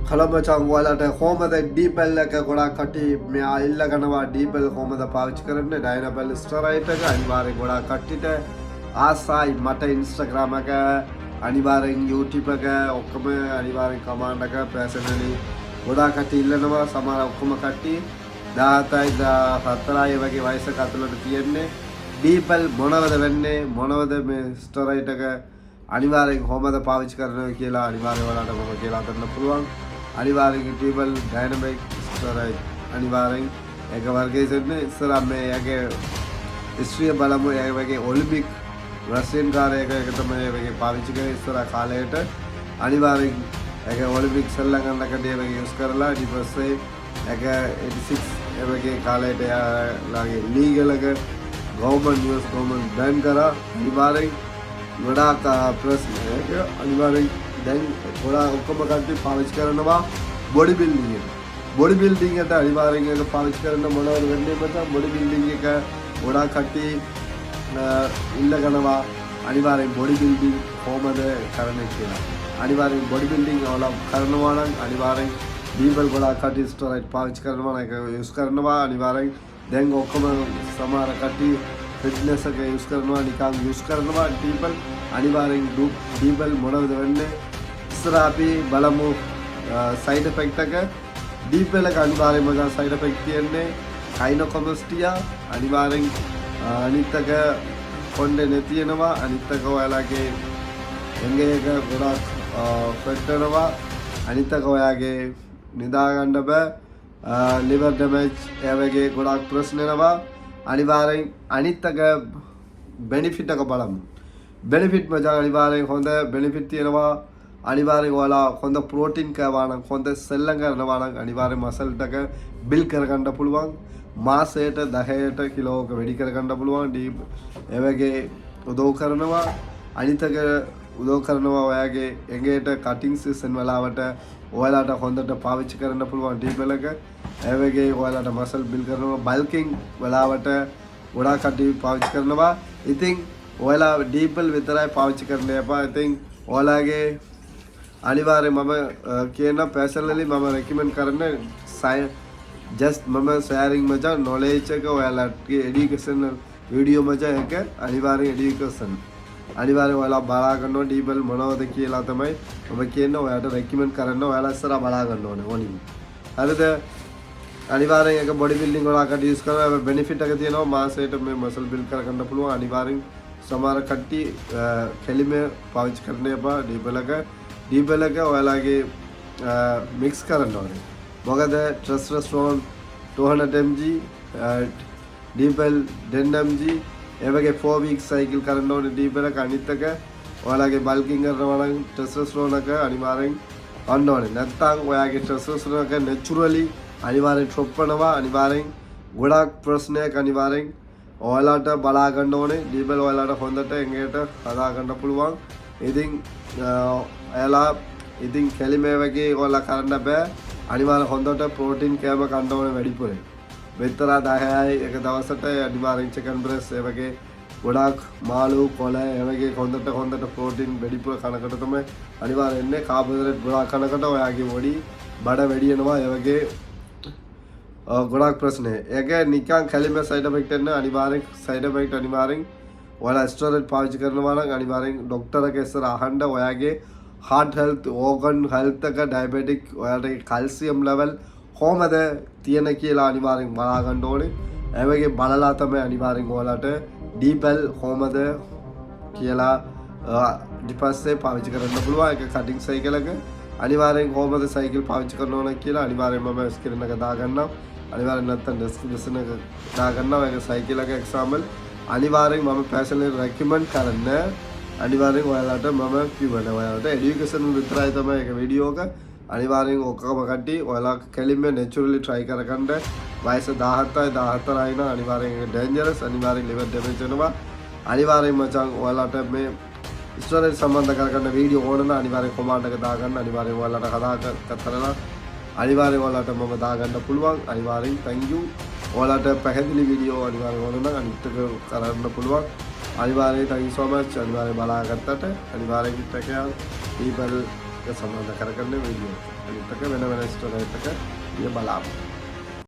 Hello මචං ඔයාලට කොහමද ඩීපල් එක ගොඩාක් කට්ටිය මෙයා ඉල්ලගනවා ඩීපල් කොහමද පාවිච්චි කරන්නේ ඩයිනපල් ස්ටෙරොයිඩ් එක අනිවාර්යෙන් ගොඩාක් කට්ටියට ආසයි මට Instagram එක අනිවාර්යෙන් YouTube එක ඔක්කොම අනිවාර්යෙන් කමාන්ඩ් එක පර්සනලි ගොඩාක් කට්ටිය ඉල්ලනවා සමහර ඔක්කොම කට්ටිය 17යි 14යි වගේ වයසක අතුලට තියෙන්නේ ඩීපල් මොනවද වෙන්නේ මොනවද මේ ස්ටෙරොයිඩ් එක අනිවාර්යෙන් කොහමද පාවිච්චි කරනවා කියලා අනිවාර්යෙන් ඔයාලට මම කියලා දෙන්න පුළුවන් අනිවාර්යෙන් ඩීපල් ඩයිනමික් ස්ටෙරොයිඩ් අනිවාර්යෙන් එක වර්ගයේ ඉන්නේ ඉස්සරහ මේ යගේ ඉස්ත්‍රිය බලමු ඒ වගේ ඔලිම්පික් රෂියන් කාර්යයක එක තමයි වගේ පාවිච්චි කරේ ඉස්සරහ කාලයට අනිවාර්යෙන් ඒක ඔලිම්පික් සෙල්ලම් කරනකොට ඒ වගේ යූස් කරලා ඊට පස්සේ ඒක 86 ඒ වගේ කාලයට යාගේ ලීගල් එක ගවර්න්මන්ට් US ගවර්න්මන්ට් බෑන් කරා අනිවාර්යෙන් ගොඩාක් ප්‍රශ්න ඒක අනිවාර්යෙන් දැන් ගොඩාක් ඔක්කොම කට්ටිය පාවිච්චි කරනවා බොඩි බිල්ඩින් එක. බොඩි බිල්ඩින් එකට අනිවාර්යෙන් ඒක පාවිච්චි කරන මොනවද වෙන්නේ මචං බොඩි බිල්ඩින් එක ගොඩාක් කට්ටිය ඉල්ලගනවා අනිවාර්යෙන් බොඩි බිල්ඩින් කොහමද කරන්නේ කියලා. අනිවාර්යෙන් බොඩි බිල්ඩින් වල කරනවා නම් අනිවාර්යෙන් ඩීපල් ගොඩාක් කට්ටිය ස්ටෙරොයිඩ් පාවිච්චි කරනවා නම් ඒක යූස් කරනවා අනිවාර්යෙන් දැන් ඔක්කොම සමහර කට්ටිය ෆිට්නස් එක යූස් කරනවා නිකන් යූස් කරනවා ඩීපල් අනිවාර්යෙන් ඩීපල් මොනවද වෙන්නේ ඉස්සරහ අපි බලමු සයිඩ් ඉෆෙක්ට් එක ඩීපල් එක අනිවාර්යෙන්ම ගන්න සයිඩ් ඉෆෙක්ට් තියෙන්නේ කයිනොකොමස්ටියා අනිවාර්යෙන් අනිත් එක කොණ්ඩේ නැතිනවා අනිත් එක ඔයාලගේ එංගේ එක ගොඩාක් ෆෙට් වෙනවා අනිත් එක ඔයාගේ නිදා ගන්න බෑ liver damage ඒ වගේ ගොඩාක් ප්‍රශ්න වෙනවා අනිවාර්යෙන් අනිත් එක බෙනිෆිට් එක බලමු බෙනිෆිට් මචං අනිවාර්යෙන් හොඳ බෙනිෆිට් තියෙනවා අනිවාර්යෙන් ඔයාලා හොඳ ප්‍රෝටීන් කෑවා නම් හොඳ සෙල්ලම් කරනවා නම් අනිවාර්යෙන් මසල් එක බිල් කරගන්න පුළුවන් මාසයට 10ට කිලෝක වැඩි කරගන්න පුළුවන් ඒ වගේ උදව් කරනවා අනිත් එක උදව් කරනවා ඔයාගේ ඇඟේට කටින් සීසන් වලවට ඔයාලට හොඳට පාවිච්චි කරන්න පුළුවන් ඩීපල් එක ඒ වගේ ඔයාලට මසල් බිල් කරනවා බල්කින් වලවට ගොඩාක් කට්ටිය පාවිච්චි කරනවා ඉතින් ඔයාලා ඩීපල් විතරයි පාවිච්චි කරන්න එපා ඉතින් ඔයාලගේ අනිවාර්යෙන් මම කියන පර්සනලි මම රෙකමන්ඩ් කරන්නේ just මම sharing මචං knowledge එක ඔයාලගේ education video මචං එක අනිවාර්යෙන් education අනිවාර්යෙන් ඔයාලා බලා ගන්න ඕනේ ඩීපල් මොනවද කියලා තමයි මම කියන්නේ ඔයාලට රෙකමන්ඩ් කරන්න ඔයාලා ඉස්සරහ බලා ගන්න ඕනේ ඕනින් හරිද අනිවාර්යෙන් එක බොඩි බිල්ඩින් වලකට යූස් කරනවා බෙනිෆිට් එක තියෙනවා මාසයට මේ මසල් බිල්ඩ් කරගන්න පුළුවන් අනිවාර්යෙන් සමහර කට්ටිය කෙලිම පාවිච්චි කරන්න එපා ඩීපල් එක ඔයාලගේ මික්ස් කරන්න ඕනේ මොකද ටෙස්ටෝස්ටෙරෝන් 200 mg ඩීපල් 10 mg ඒ වගේ 4 weeks cycle කරන්න ඕනේ ඩීපල් එක අනිත් එක ඔයාලගේ බල්කින් කරනවා නම් ටෙස්ටෝස්ටෙරෝන් එක අනිවාර්යෙන් ගන්න ඕනේ නැත්නම් ඔයාගේ ටෙස්ටෝස්ටෙරෝන් එක naturally අනිවාර්යෙන් ඩ්‍රොප් වෙනවා අනිවාර්යෙන් ගොඩාක් ප්‍රශ්නයක් අනිවාර්යෙන් ඔයාලට බලා ගන්න ඕනේ ඩීපල් ඔයාලට හොඳට එංගේට හදා ගන්න පුළුවන් ඉතින් ඔයාලා ඉතින් කැලිමේ වගේ ඔයාලා කරන්න බෑ අනිවාර්යෙන් හොඳට ප්‍රෝටීන් කෑම ගන්න ඕනේ වැඩිපුරේ මෙතර 10යි එක දවසට අනිවාර්යෙන් චිකන් බ්‍රෙස්ට් ඒ වගේ ගොඩාක් මාළු කොළ ඒ වගේ හොඳට ප්‍රෝටීන් වැඩිපුර කනකට තමයි අනිවාර්යෙන් ඉන්නේ කාබෝහයිඩ්‍රේට් ගොඩාක් කනකට ඔයාගේ බොඩි බඩ වැඩි වෙනවා ඒ වගේ ගොඩාක් ප්‍රශ්න ඒක නිකන් කැලිමේ සයිඩ් ඉෆෙක්ට් එක අනිවාර්යෙන් සයිඩ් ඉෆෙක්ට් අනිවාර්යෙන් ඔයාලා ස්ටෙරොයිඩ් පාවිච්චි කරනවා නම් අනිවාර්යෙන් ડોක්ටර් එක ඉස්සර අහන්න ඔයාගේ heart health organ health එක diabetic ඔයාලගේ calcium level කොහමද තියෙන කියලා අනිවාර්යෙන් බලා ගන්න ඕනේ. ඒ වගේ බලලා තමයි අනිවාර්යෙන් ඔයාලට ඩීපල් කොහමද කියලා ඊපස්සේ පාවිච්චි කරන්න පුළුවන්. ඒක කටින් සයිකල් එක අනිවාර්යෙන් කොහමද සයිකල් පාවිච්චි කරන්න ඕන කියලා අනිවාර්යෙන් මම ස්ක්‍රීන් එක දාගන්නම්. අනිවාර්යෙන් නැත්තම් ඩෙස්ක්‍රිප්ෂන් එක දාගන්නවා. ඒක සයිකල් එක එක්සැම්පල් අනිවාර්යෙන් මම පර්සනලි රෙකමන්ඩ් කරන්නේ අනිවාර්යෙන් ඔයාලට මම කියවන ඔයාලට එඩියුකේෂන් විතරයි තමයි ඒක වීඩියෝ එක අනිවාර්යෙන් ඔක්කොම කට්ටිය ඔයාලා කෙලින්ම නැචරලි try කරගන්න වයස 17යි 14යි නා අනිවාර්යෙන් ඒක ඩේන්ජරස් අනිවාර්යෙන් liver damage වෙනවා අනිවාර්යෙන් මචං ඔයාලට මේ ස්ටොරේජ් සම්බන්ධ කරගන්න වීඩියෝ ඕන නම් අනිවාර්යෙන් කමෙන්ට් එක දාගන්න අනිවාර්යෙන් ඔයාලට කතා කරලා අනිවාර්යෙන් ඔයාලට මම දාගන්න පුළුවන් අනිවාර්යෙන් thank you ඔයාලට පැහැදිලි වීඩියෝ අනිවාර්යෙන් ඕන නම් අනිත් එක කරන්න පුළුවන් අනිවාර්යෙන් thank you so much අනිවාර්යෙන් බලාගත්තට අනිවාර්යෙන් ටෙක් කේර් people සම්බන්ධ කරගන්න වීඩියෝ එක. අනිත් එක වෙන ස්ටෝරි එකක ඉය බලන්න.